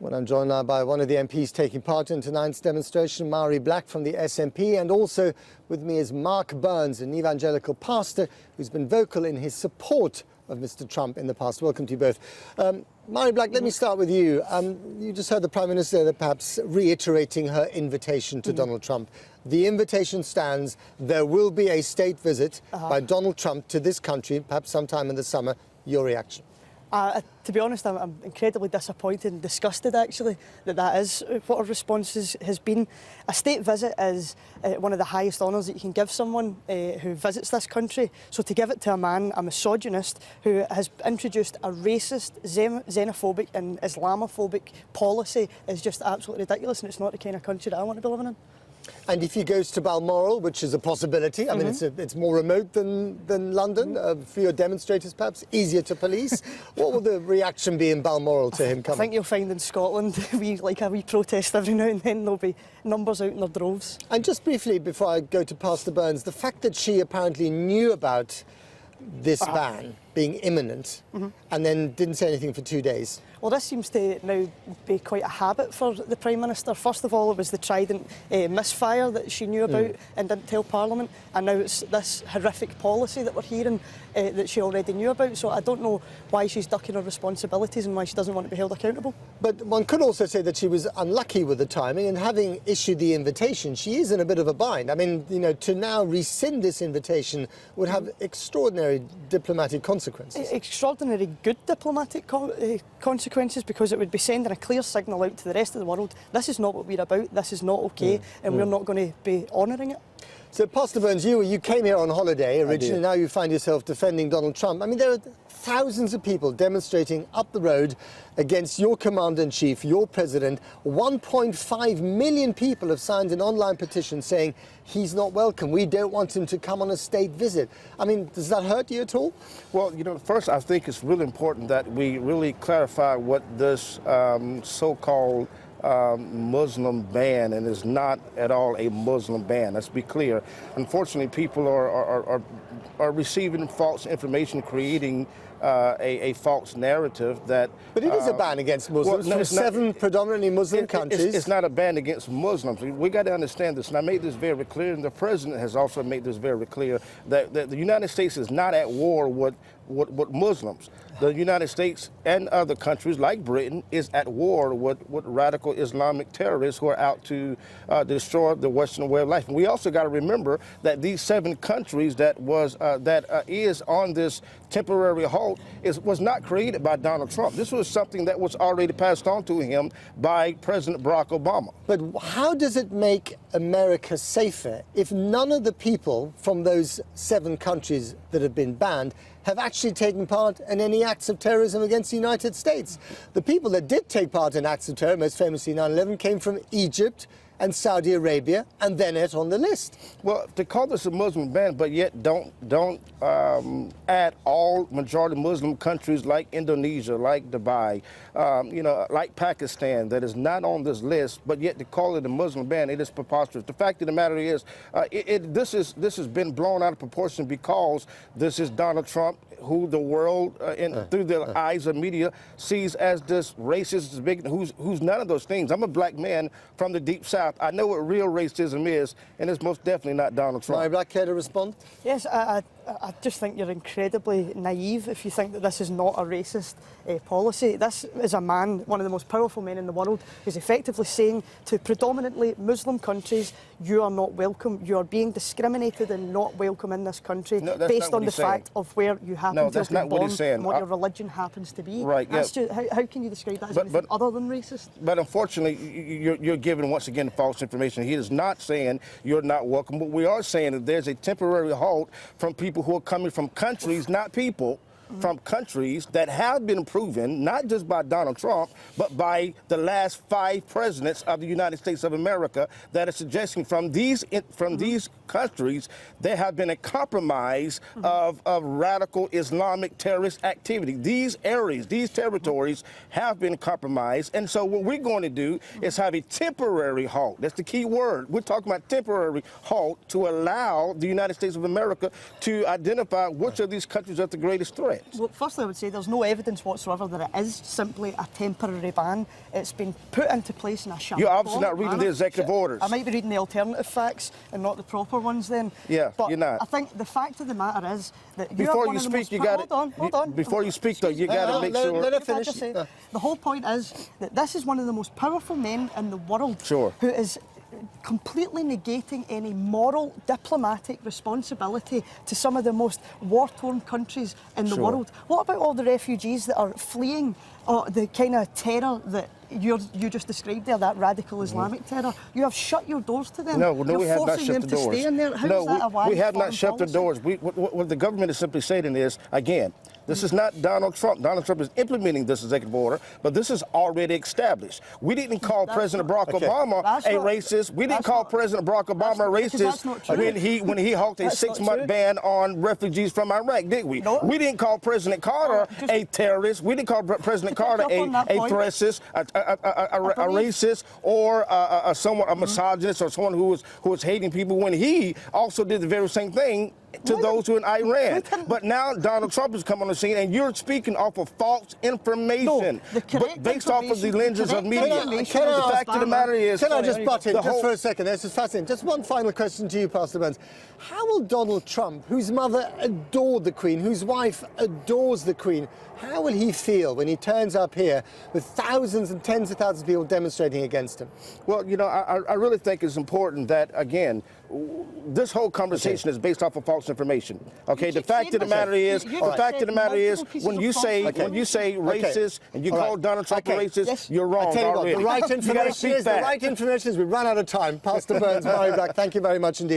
Well, I'm joined now by one of the MPs taking part in tonight's demonstration, Mhari Black from the SNP, and also with me is Mark Burns, an evangelical pastor who's been vocal in his support of Mr. Trump in the past. Welcome to you both. Mhari Black, let me start with you. You just heard the Prime Minister there perhaps reiterating her invitation to Donald Trump. The invitation stands. There will be a state visit by Donald Trump to this country, perhaps sometime in the summer. Your reaction? To be honest, I'm incredibly disappointed and disgusted, actually, that is what our response has been. A state visit is one of the highest honours that you can give someone who visits this country. So to give it to a man, a misogynist, who has introduced a racist, xenophobic and Islamophobic policy is just absolutely ridiculous, and it's not the kind of country that I want to be living in. And if he goes to Balmoral, which is a possibility, I mean, it's more remote than London, fewer demonstrators perhaps, easier to police, what will the reaction be in Balmoral to him coming? I think you'll find in Scotland, a wee protest every now and then, there'll be numbers out in their droves. And just briefly, before I go to Pastor Burns, the fact that she apparently knew about this ban being imminent and then didn't say anything for 2 days. Well, this seems to now be quite a habit for the Prime Minister. First of all, it was the Trident misfire that she knew about and didn't tell Parliament, and now it's this horrific policy that we're hearing that she already knew about. So I don't know why she's ducking her responsibilities and why she doesn't want to be held accountable. But one could also say that she was unlucky with the timing, and having issued the invitation, she is in a bit of a bind. I mean, you know, to now rescind this invitation would have extraordinary diplomatic consequences. Extraordinary good diplomatic consequences, because it would be sending a clear signal out to the rest of the world. This is not what we're about, this is not okay, and we're not going to be honouring it. So, Pastor Burns, you came here on holiday originally, now you find yourself defending Donald Trump. I mean, there are thousands of people demonstrating up the road against your commander-in-chief, your president. 1.5 million people have signed an online petition saying he's not welcome. We don't want him to come on a state visit. I mean, does that hurt you at all? Well, you know, first, I think it's really important that we really clarify what this so-called Muslim ban, and is not at all a Muslim ban. Let's be clear. Unfortunately, people are receiving false information, creating a false narrative that... But it is a ban against Muslims from 7 predominantly Muslim countries. It's not a ban against Muslims. We got to understand this, and I made this very clear, and the President has also made this very clear, that the United States is not at war with Muslims. The United States and other countries like Britain is at war with radical Islamic terrorists who are out to destroy the Western way of life. And we also got to remember that these 7 countries that is on this temporary halt was not created by Donald Trump. This was something that was already passed on to him by President Barack Obama. But how does it make America safer if none of the people from those 7 countries that have been banned have actually taken part in any acts of terrorism against the United States? The people that did take part in acts of terror, most famously 9/11, came from Egypt and Saudi Arabia, and then it on the list. Well, to call this a Muslim ban, but yet don't add all majority Muslim countries like Indonesia, like Dubai, you know, like Pakistan, that is not on this list, but yet to call it a Muslim ban, it is preposterous. The fact of the matter is, this has been blown out of proportion because this is Donald Trump, who the world, through the eyes of media, sees as this racist, big, who's none of those things. I'm a black man from the deep south. I know what real racism is, and it's most definitely not Donald Trump. Mhari Black, care to respond? Yes, I just think you're incredibly naive if you think that this is not a racist policy. This is a man, one of the most powerful men in the world, who's effectively saying to predominantly Muslim countries, you are not welcome, you are being discriminated and not welcome in this country based on the fact of where you happen to have been born and what your religion happens to be. Right, that's just, how can you describe that as anything other than racist? But unfortunately, you're giving, once again, false information. He is not saying you're not welcome, but we are saying that there's a temporary halt from people who are coming from countries, not people, from countries that have been proven, not just by Donald Trump, but by the last 5 presidents of the United States of America, that are suggesting from these countries there have been a compromise of radical Islamic terrorist activity. These areas, these territories have been compromised, and so what we're going to do is have a temporary halt. That's the key word. We're talking about temporary halt to allow the United States of America to identify which of these countries are the greatest threat. plans? Well, firstly, I would say there's no evidence whatsoever that it is simply a temporary ban. It's been put into place in a sharp. You're obviously not reading the executive orders. I might be reading the alternative facts and not the proper ones then. Yeah, but you're not. I think the fact of the matter is that Before you speak, you got Hold on. Before you speak, though, you got to make sure. Let her Can I finish. just say, the whole point is that this is one of the most powerful men in the world Sure. who is completely negating any moral, diplomatic responsibility to some of the most war-torn countries in the Sure. world. What about all the refugees that are fleeing the kind of terror that you just described there, that radical Islamic terror? You have shut your doors to them. No, You're we have not forcing shut them the to doors. stay in there. How No, is that a wise we have not foreign shut the policy? doors. What the government is simply saying is, again, this is not Donald Trump. Donald Trump is implementing this executive order, but this is already established. We didn't call President Barack Obama a racist. We didn't call President Barack Obama a racist when he halted a 6-month ban on refugees from Iraq, did we? No. We didn't call President Carter a terrorist. We didn't call President Carter a racist, a racist, or a misogynist, or someone who was hating people when he also did the very same thing to those who are in Iran. But now Donald Trump has come on the scene, and you're speaking off of false information, but based off of the lenses of media. The fact of the matter is, can I just butt in just for a second? This is fascinating. Just one final question to you, Pastor Burns. How will Donald Trump, whose mother adored the Queen, whose wife adores the Queen, how will he feel when he turns up here with thousands and tens of thousands of people demonstrating against him? Well, you know, I really think it's important that, again, this whole conversation is based off of false information. Okay, the fact of the matter is, when you say racist and you call Donald Trump a racist, you're wrong already. The right information is we run out of time. Pastor Burns, Mhari Black, thank you very much indeed.